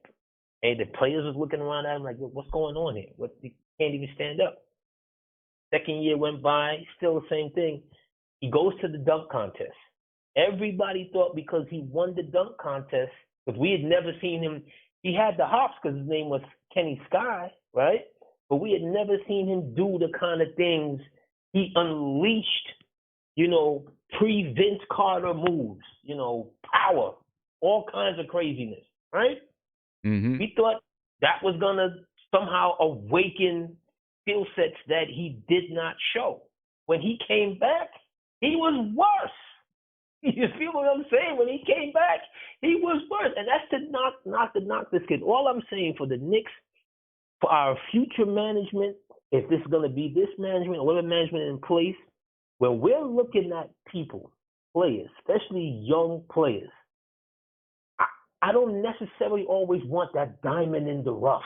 Hey, the players was looking around at him like, what's going on here? He can't even stand up. Second year went by, still the same thing. He goes to the dunk contest. Everybody thought because he won the dunk contest, because we had never seen him, he had the hops because his name was Kenny Sky, right? But we had never seen him do the kind of things he unleashed, pre-Vince Carter moves, power, all kinds of craziness, right? Mm-hmm. We thought that was going to somehow awaken skill sets that he did not show. When he came back, he was worse. You feel what I'm saying? When he came back, he was worse. And that's to knock this kid. All I'm saying for the Knicks, for our future management, if this is going to be this management or whatever management in place, when we're looking at people, players, especially young players, I don't necessarily always want that diamond in the rough.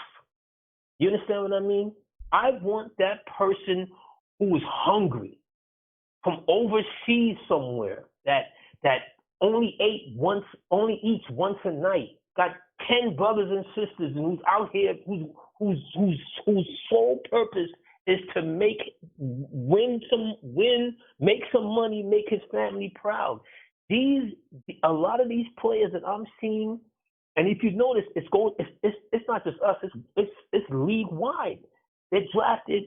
You understand what I mean? I want that person who is hungry from overseas somewhere that only eats once a night, got 10 brothers and sisters, and who's out here whose sole purpose is to make some money, make his family proud. A lot of these players that I'm seeing, and if you notice, it's not just us, it's league wide. They're drafted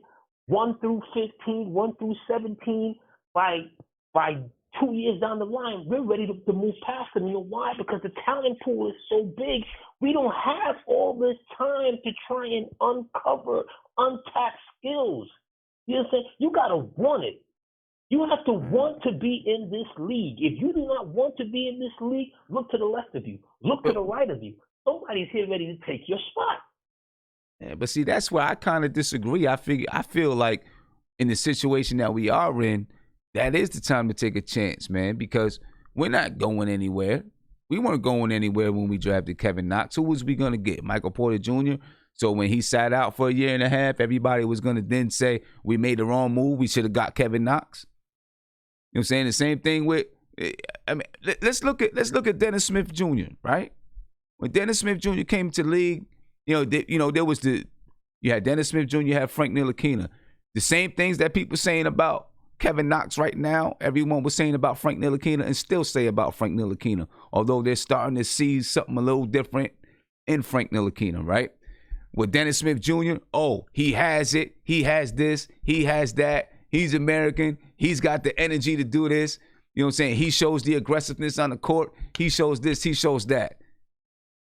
1 through 15, 1 through 17. By 2 years down the line, we're ready to move past them. You know why? Because the talent pool is so big. We don't have all this time to try and uncover untapped skills. You understand? You got to want it. You have to want to be in this league. If you do not want to be in this league, look to the left of you. Look to the right of you. Somebody's here ready to take your spot. Yeah, but see, that's where I kind of disagree. I feel like in the situation that we are in, that is the time to take a chance, man, because we're not going anywhere. We weren't going anywhere when we drafted Kevin Knox. Who was we going to get? Michael Porter Jr.? So when he sat out for a year and a half, everybody was going to then say we made the wrong move. We should have got Kevin Knox. You know what I'm saying? The same thing with, let's look at Dennis Smith Jr., right? When Dennis Smith Jr. came to the league, there was you had Dennis Smith Jr., you had Frank Ntilikina. The same things that people saying about Kevin Knox right now, everyone was saying about Frank Ntilikina and still say about Frank Ntilikina, although they're starting to see something a little different in Frank Ntilikina, right? With Dennis Smith Jr., he has it. He has this. He has that. He's American. He's got the energy to do this. You know what I'm saying? He shows the aggressiveness on the court. He shows this. He shows that.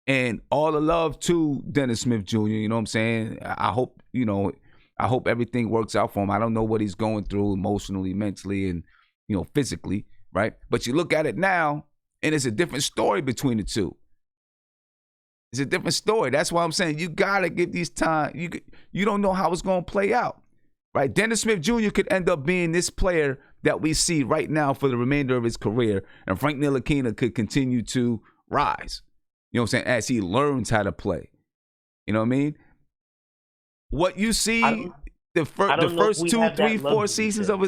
And all the love to Dennis Smith Jr., you know what I'm saying? I hope everything works out for him. I don't know what he's going through emotionally, mentally, and, physically, right? But you look at it now, and it's a different story between the two. It's a different story. That's why I'm saying you got to give these time. You don't know how it's going to play out, right? Dennis Smith Jr. could end up being this player that we see right now for the remainder of his career, and Frank Ntilikina could continue to rise, you know what I'm saying, as he learns how to play. You know what I mean? What you see the first 2, 3, 4 seasons of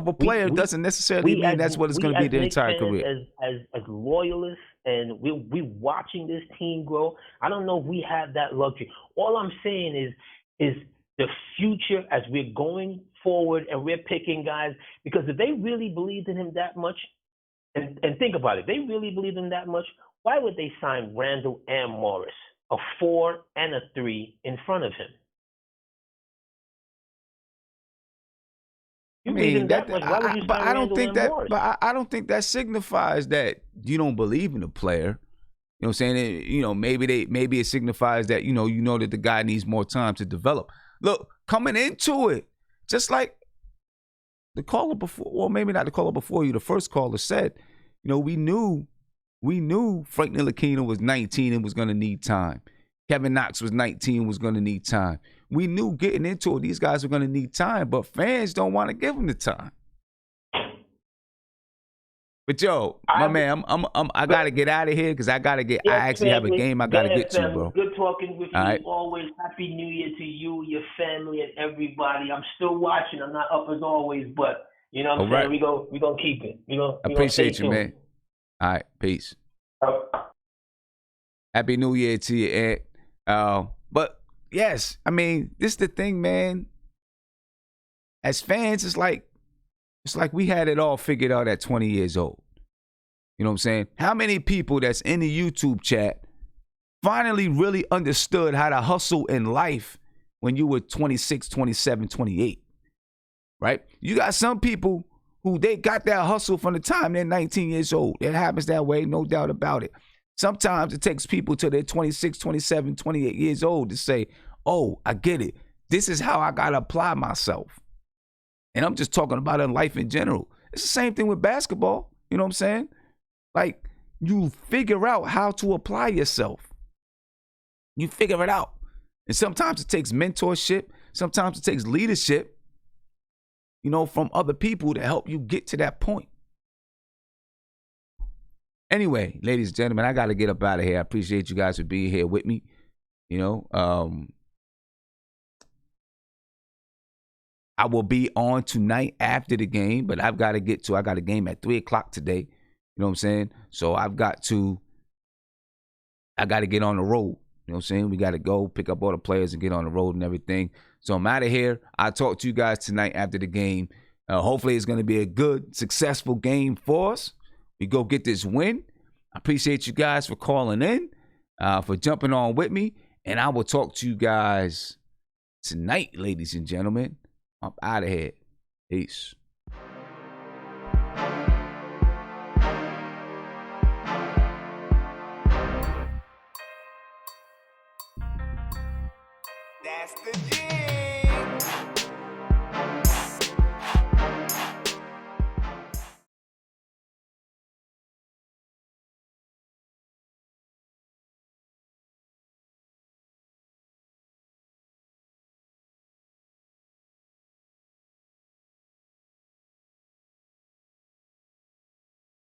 a player doesn't necessarily mean that's what it's going to be their entire career. As loyalists, and we watching this team grow, I don't know if we have that luxury. All I'm saying is the future as we're going forward and we're picking guys, because if they really believed in him that much, and think about it, they really believed in him that much, why would they sign Randall and Morris, a 4 and a 3 in front of him? You beat him that much. Why would you sign Randall and Morris? But I don't think that signifies that you don't believe in the player. You know what I'm saying? You know, maybe it signifies that, you know that the guy needs more time to develop. Look, coming into it, just like the caller before, well, maybe not the caller before you, the first caller said, you know, we knew Frank Ntilikina was 19 and was going to need time. Kevin Knox was 19 and was going to need time. We knew getting into it, these guys were going to need time, but fans don't want to give them the time. But yo, my man, I gotta get out of here because I actually have a game I gotta get to, bro. Good talking with you. Right. Always Happy New Year to you, your family, and everybody. I'm still watching. I'm not up as always, but you know what I'm saying. We gonna keep it. I appreciate you, man. All right, peace. Happy New Year to you, Ed. But yes, I mean, this is the thing, man. As fans, it's like we had it all figured out at 20 years old. You know what I'm saying? How many people that's in the YouTube chat finally really understood how to hustle in life when you were 26, 27, 28? Right? You got some people who they got that hustle from the time they're 19 years old. It happens that way, no doubt about it. Sometimes it takes people till they're 26, 27, 28 years old to say, oh, I get it. This is how I got to apply myself. And I'm just talking about in life in general. It's the same thing with basketball. You know what I'm saying? Like, you figure out how to apply yourself. You figure it out. And sometimes it takes mentorship. Sometimes it takes leadership, you know, from other people to help you get to that point. Anyway, ladies and gentlemen, I got to get up out of here. I appreciate you guys for being here with me. You know, I will be on tonight after the game, but I got a game at 3:00 today. You know what I'm saying? So I got to get on the road. You know what I'm saying? We got to go pick up all the players and get on the road and everything. So I'm out of here. I'll talk to you guys tonight after the game. Hopefully it's going to be a good, successful game for us. We go get this win. I appreciate you guys for calling in, for jumping on with me. And I will talk to you guys tonight, ladies and gentlemen. I'm out of here. Peace. That's the thing.